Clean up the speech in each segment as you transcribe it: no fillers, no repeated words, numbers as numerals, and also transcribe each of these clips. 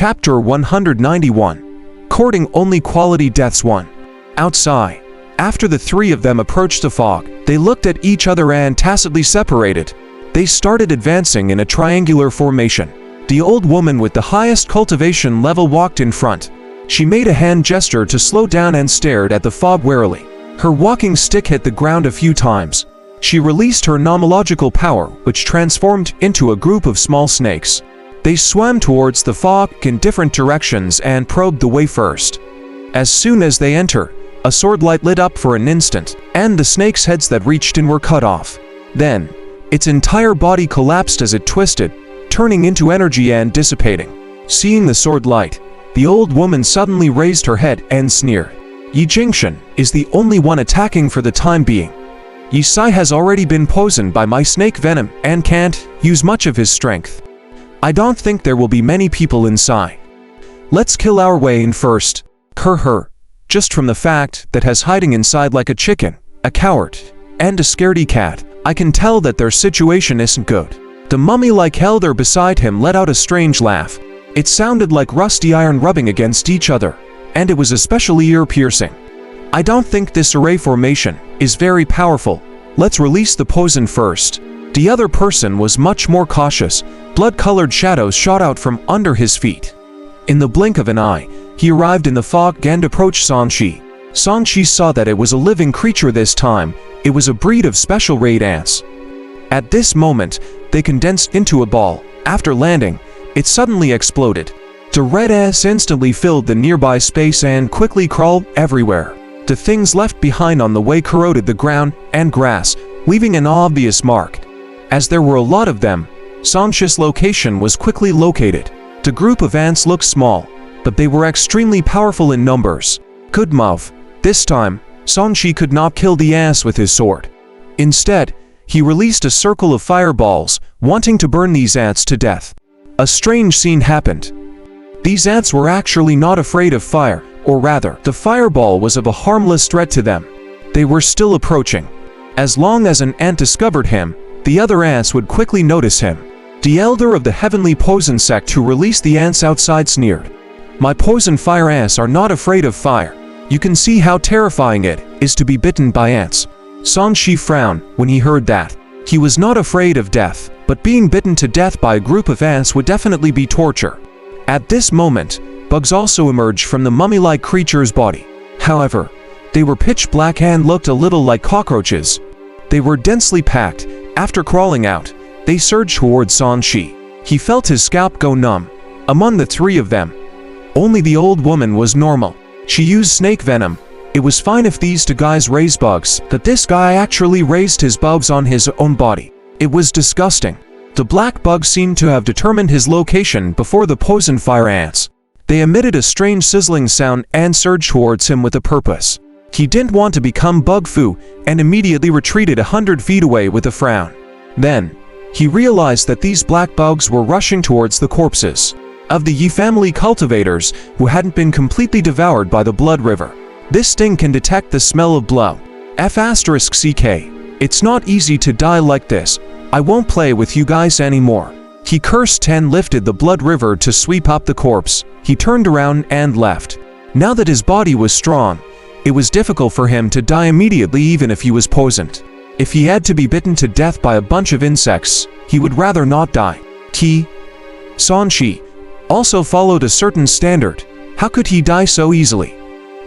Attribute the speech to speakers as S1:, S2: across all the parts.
S1: Chapter 191. Courting Only Quality Deaths 1. Outside. After the three of them approached the fog, they looked at each other and tacitly separated. They started advancing in a triangular formation. The old woman with the highest cultivation level walked in front. She made a hand gesture to slow down and stared at the fog warily. Her walking stick hit the ground a few times. She released her nomological power, which transformed into a group of small snakes. They swam towards the fog in different directions and probed the way first. As soon as they enter, a sword light lit up for an instant, and the snakes' heads that reached in were cut off. Then, its entire body collapsed as it twisted, turning into energy and dissipating. Seeing the sword light, the old woman suddenly raised her head and sneered. Yi Jingshan is the only one attacking for the time being. Yi Sai has already been poisoned by my snake venom and can't use much of his strength. I don't think there will be many people inside. Let's kill our way in first. Her. Just from the fact that has hiding inside like a chicken, a coward, and a scaredy cat, I can tell that their situation isn't good. The mummy-like elder beside him let out a strange laugh. It sounded like rusty iron rubbing against each other, and it was especially ear-piercing. I don't think this array formation is very powerful. Let's release the poison first. The other person was much more cautious. Blood-colored shadows shot out from under his feet. In the blink of an eye, he arrived in the fog and approached Sanshi. Sanshi saw that it was a living creature this time. It was a breed of special raid ants. At this moment, they condensed into a ball. After landing, it suddenly exploded. The red ants instantly filled the nearby space and quickly crawled everywhere. The things left behind on the way corroded the ground and grass, leaving an obvious mark. As there were a lot of them, Sanshi's location was quickly located. The group of ants looked small, but they were extremely powerful in numbers. Good move. This time, Sanshi could not kill the ants with his sword. Instead, he released a circle of fireballs, wanting to burn these ants to death. A strange scene happened. These ants were actually not afraid of fire, or rather, the fireball was of a harmless threat to them. They were still approaching. As long as an ant discovered him, the other ants would quickly notice him. The elder of the heavenly poison sect who released the ants outside sneered. My poison fire ants are not afraid of fire. You can see how terrifying it is to be bitten by ants. Sanshi frowned when he heard that. He was not afraid of death, but being bitten to death by a group of ants would definitely be torture. At this moment, bugs also emerged from the mummy-like creature's body. However, they were pitch black and looked a little like cockroaches. They were densely packed. After crawling out, they surged towards Sanshi. He felt his scalp go numb. Among the three of them, only the old woman was normal. She used snake venom. It was fine if these two guys raised bugs, but this guy actually raised his bugs on his own body. It was disgusting. The black bugs seemed to have determined his location before the poison fire ants. They emitted a strange sizzling sound and surged towards him with a purpose. He didn't want to become bug foo and immediately retreated 100 feet away with a frown. Then, he realized that these black bugs were rushing towards the corpses of the Yi family cultivators who hadn't been completely devoured by the blood river. This thing can detect the smell of blood. F***ck. It's not easy to die like this. I won't play with you guys anymore. He cursed and lifted the blood river to sweep up the corpse. He turned around and left. Now that his body was strong, it was difficult for him to die immediately even if he was poisoned. If he had to be bitten to death by a bunch of insects, he would rather not die. Sanshi also followed a certain standard. How could he die so easily?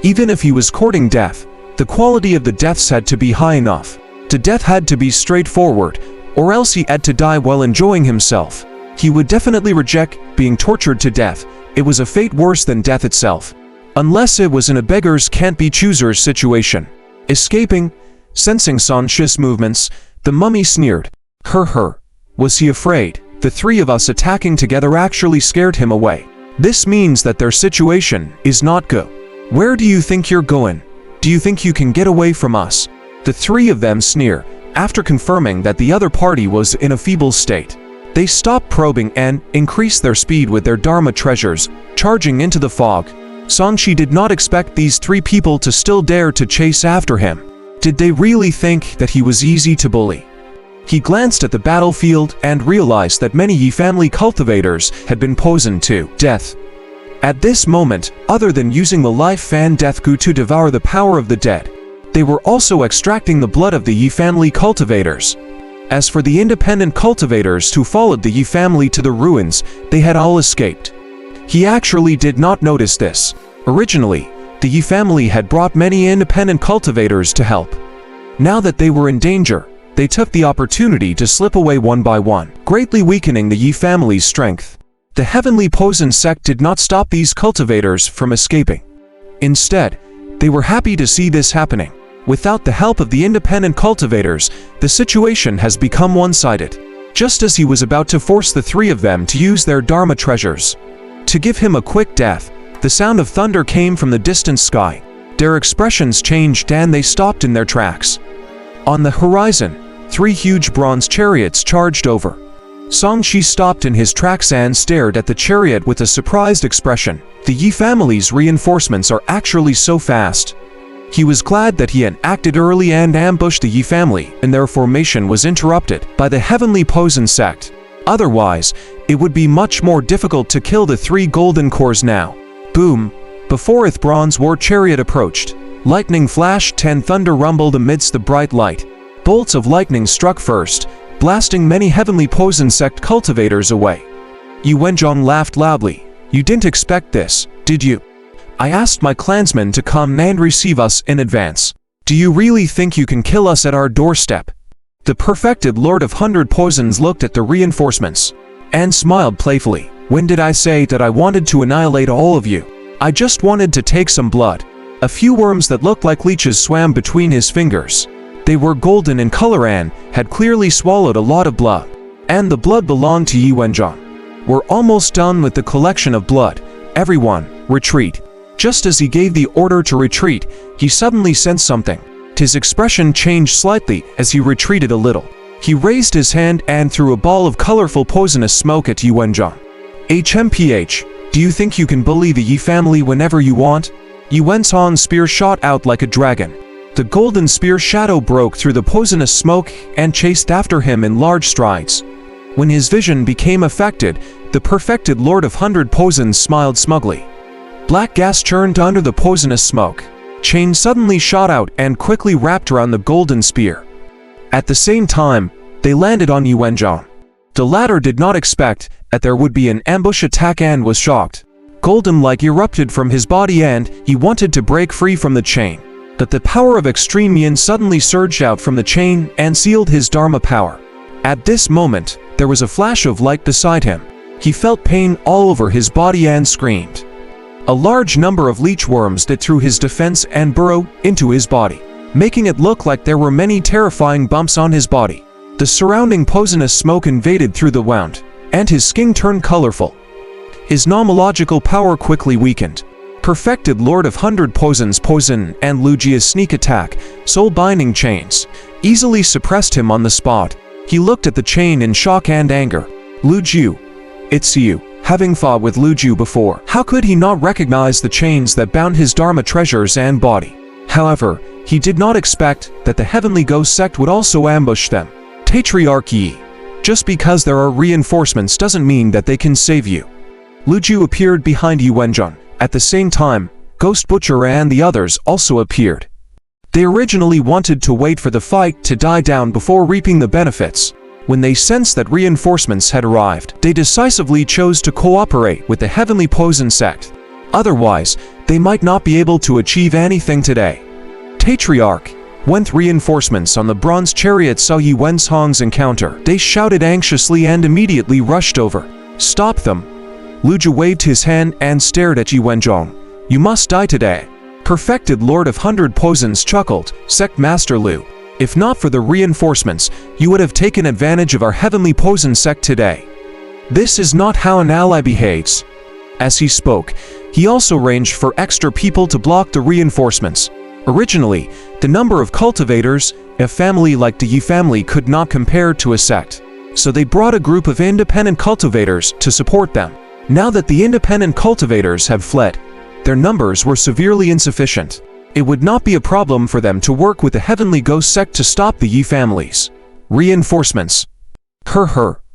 S1: Even if he was courting death, the quality of the deaths had to be high enough. The death had to be straightforward, or else he had to die while enjoying himself. He would definitely reject being tortured to death. It was a fate worse than death itself. Unless it was in a beggars can't be choosers situation. Escaping, sensing Sanshi's movements, the mummy sneered. Was he afraid? The three of us attacking together actually scared him away. This means that their situation is not good. Where do you think you're going? Do you think you can get away from us? The three of them sneer. After confirming that the other party was in a feeble state, they stopped probing and increased their speed with their Dharma treasures, charging into the fog. Sanshi did not expect these three people to still dare to chase after him. Did they really think that he was easy to bully? He glanced at the battlefield and realized that many Yi family cultivators had been poisoned to death. At this moment, other than using the life fan death goo to devour the power of the dead, they were also extracting the blood of the Yi family cultivators. As for the independent cultivators who followed the Yi family to the ruins, they had all escaped. He actually did not notice this. Originally, the Yi family had brought many independent cultivators to help. Now that they were in danger, they took the opportunity to slip away one by one, greatly weakening the Yi family's strength. The Heavenly Poison sect did not stop these cultivators from escaping. Instead, they were happy to see this happening. Without the help of the independent cultivators, the situation has become one-sided. Just as he was about to force the three of them to use their Dharma treasures to give him a quick death, the sound of thunder came from the distant sky. Their expressions changed and they stopped in their tracks. On the horizon, 3 huge bronze chariots charged over. Songshi stopped in his tracks and stared at the chariot with a surprised expression. The Yi family's reinforcements are actually so fast. He was glad that he had acted early and ambushed the Yi family, and their formation was interrupted by the Heavenly Poison sect. Otherwise, it would be much more difficult to kill the 3 golden cores now. Boom! Before its bronze war chariot approached, lightning flashed and thunder rumbled amidst the bright light. Bolts of lightning struck first, blasting many Heavenly Poison sect cultivators away. Yu Wenjong laughed loudly. "You didn't expect this, did you? I asked my clansmen to come and receive us in advance. Do you really think you can kill us at our doorstep?" The perfected Lord of 100 Poisons looked at the reinforcements and smiled playfully. "When did I say that I wanted to annihilate all of you? I just wanted to take some blood." A few worms that looked like leeches swam between his fingers. They were golden in color and had clearly swallowed a lot of blood. And the blood belonged to Yi Wenjong. "We're almost done with the collection of blood. Everyone, retreat." Just as he gave the order to retreat, he suddenly sensed something. His expression changed slightly as he retreated a little. He raised his hand and threw a ball of colorful poisonous smoke at Yi Wenjong. "HMPH, do you think you can bully the Yi family whenever you want?" Yi Wenjong's spear shot out like a dragon. The golden spear shadow broke through the poisonous smoke and chased after him in large strides. When his vision became affected, the perfected Lord of 100 Poisons smiled smugly. Black gas churned under the poisonous smoke. Chain suddenly shot out and quickly wrapped around the golden spear. At the same time, they landed on Yi Wenjong. The latter did not expect that there would be an ambush attack and was shocked. Golden light erupted from his body and he wanted to break free from the chain. But the power of extreme yin suddenly surged out from the chain and sealed his Dharma power. At this moment, there was a flash of light beside him. He felt pain all over his body and screamed. A large number of leech worms did through his defense and burrowed into his body, making it look like there were many terrifying bumps on his body. The surrounding poisonous smoke invaded through the wound, and his skin turned colorful. His nomological power quickly weakened. Perfected Lord of 100 Poisons Poison and Lugia's sneak attack, soul binding chains, easily suppressed him on the spot. He looked at the chain in shock and anger. "Lujiu, it's you. Having fought with Lujiu before, how could he not recognize the chains that bound his Dharma treasures and body?" However, he did not expect that the Heavenly Ghost sect would also ambush them. "Patriarch Yi, just because there are reinforcements doesn't mean that they can save you." Lujiu appeared behind Yi Wenjong. At the same time, Ghost Butcher and the others also appeared. They originally wanted to wait for the fight to die down before reaping the benefits. When they sensed that reinforcements had arrived, they decisively chose to cooperate with the Heavenly Poison sect. Otherwise, they might not be able to achieve anything today. Patriarch, when reinforcements on the bronze chariot saw Yi Wenjong's encounter, they shouted anxiously and immediately rushed over. "Stop them!" Luju waved his hand and stared at Yi Wenjong. "You must die today." Perfected Lord of 100 Poisons chuckled. "Sect Master Lu, if not for the reinforcements, you would have taken advantage of our Heavenly Poison sect today. This is not how an ally behaves." As he spoke, he also arranged for extra people to block the reinforcements. Originally, the number of cultivators, a family like the Yi family could not compare to a sect. So they brought a group of independent cultivators to support them. Now that the independent cultivators have fled, their numbers were severely insufficient. It would not be a problem for them to work with the Heavenly Ghost sect to stop the Yi families. Reinforcements.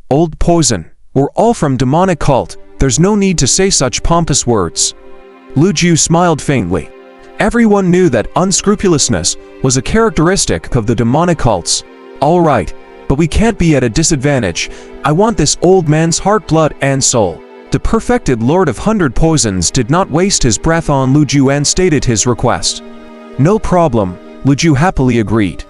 S1: Old poison. We're all from demonic cult. There's no need to say such pompous words. Lu Ju smiled faintly. Everyone knew that unscrupulousness was a characteristic of the demonic cults. All right, but we can't be at a disadvantage. I want this old man's heart, blood, and soul. The perfected Lord of 100 Poisons did not waste his breath on Lu Ju and stated his request. No problem, Lu Ju happily agreed.